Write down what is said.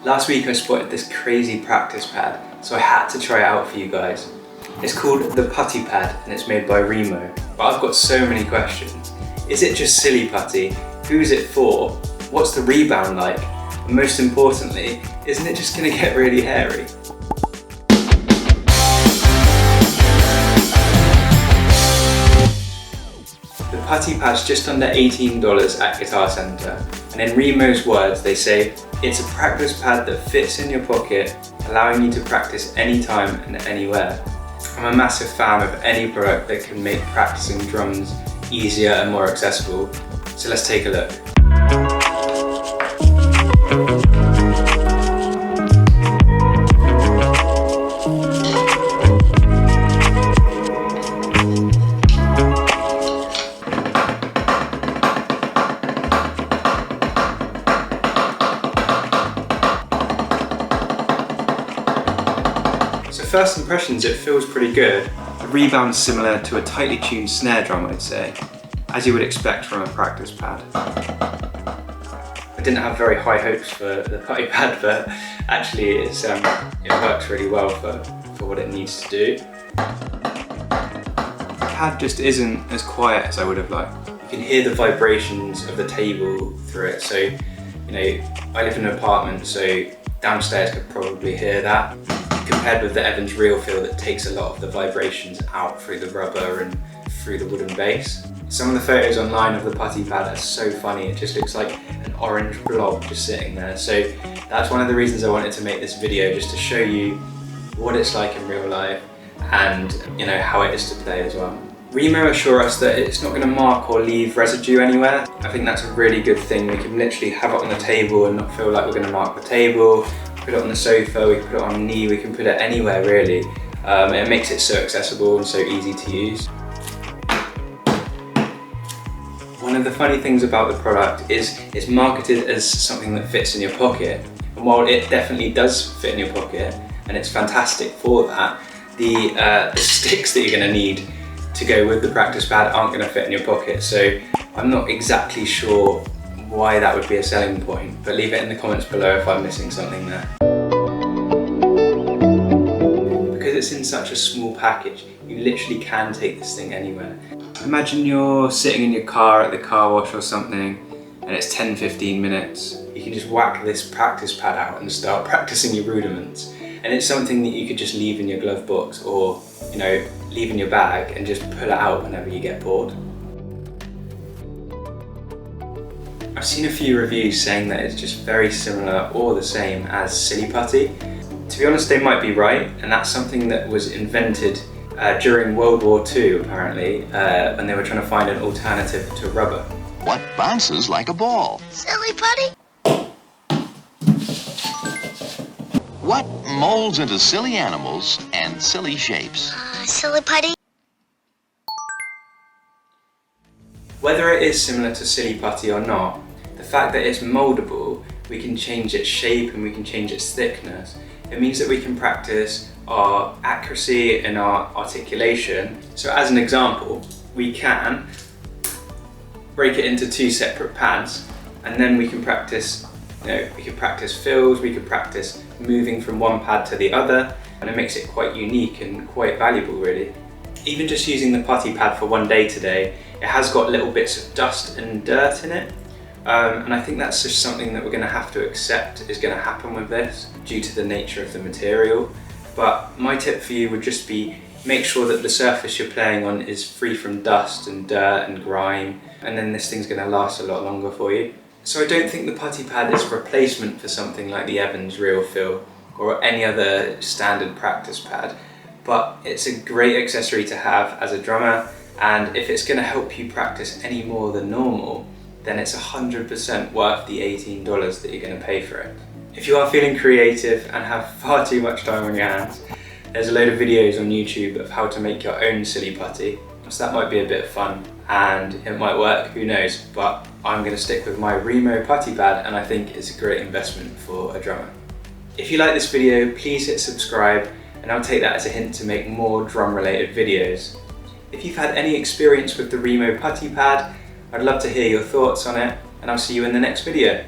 Last week I spotted this crazy practice pad, so I had to try it out for you guys. It's called the Putty pad and it's made by Remo. But I've got so many questions. Is it just silly putty? Who's it for? What's the rebound like? And most importantly, isn't it just going to get really hairy? The Putty pad's just under $18 at Guitar Centre, and in Remo's words they say, it's a practice pad that fits in your pocket, allowing you to practice anytime and anywhere. I'm a massive fan of any product that can make practicing drums easier and more accessible, so let's take a look. So first impressions, it feels pretty good. The rebound's similar to a tightly tuned snare drum, I'd say, as you would expect from a practice pad. I didn't have very high hopes for the Putty pad, but actually it works really well for what it needs to do. The pad just isn't as quiet as I would have liked. You can hear the vibrations of the table through it, so I live in an apartment, so downstairs could probably hear that, compared with the Evans Real Feel that takes a lot of the vibrations out through the rubber and through the wooden base. Some of the photos online of the Putty pad are so funny, it just looks like an orange blob just sitting there. So that's one of the reasons I wanted to make this video, just to show you what it's like in real life and how it is to play as well. Remo assure us that it's not going to mark or leave residue anywhere. I think that's a really good thing. We can literally have it on the table and not feel like we're going to mark the table. Put it on the sofa, we can put it on a knee, we can put it anywhere really. It makes it so accessible and so easy to use. One of the funny things about the product is it's marketed as something that fits in your pocket. And while it definitely does fit in your pocket, and it's fantastic for that, the sticks that you're going to need to go with the practice pad aren't going to fit in your pocket. So I'm not exactly sure why that would be a selling point, but leave it in the comments below if I'm missing something there. Because it's in such a small package, you literally can take this thing anywhere. Imagine you're sitting in your car at the car wash or something, and it's 10-15 minutes. You can just whack this practice pad out and start practicing your rudiments. And it's something that you could just leave in your glove box or, leave in your bag and just pull it out whenever you get bored. I've seen a few reviews saying that it's just very similar or the same as silly putty. To be honest, they might be right, and that's something that was invented during World War II apparently, when they were trying to find an alternative to rubber. What bounces like a ball? Silly putty? What molds into silly animals and silly shapes? Silly putty? Whether it is similar to silly putty or not, the fact that it's moldable, we can change its shape and we can change its thickness. It means that we can practice our accuracy and our articulation. So as an example, we can break it into two separate pads, and then we can practice, we can practice fills, we can practice moving from one pad to the other, and it makes it quite unique and quite valuable really. Even just using the Putty pad for one day today, it has got little bits of dust and dirt in it. And I think that's just something that we're going to have to accept is going to happen with this due to the nature of the material. But my tip for you would just be, make sure that the surface you're playing on is free from dust and dirt and grime, and then this thing's going to last a lot longer for you. So I don't think the Putty pad is a replacement for something like the Evans Real Feel or any other standard practice pad, but it's a great accessory to have as a drummer, and if it's going to help you practice any more than normal, then it's 100% worth the $18 that you're going to pay for it. If you are feeling creative and have far too much time on your hands, there's a load of videos on YouTube of how to make your own silly putty, so that might be a bit of fun and it might work, who knows, but I'm going to stick with my Remo Putty pad, and I think it's a great investment for a drummer. If you like this video, please hit subscribe, and I'll take that as a hint to make more drum related videos. If you've had any experience with the Remo Putty pad, I'd love to hear your thoughts on it, and I'll see you in the next video.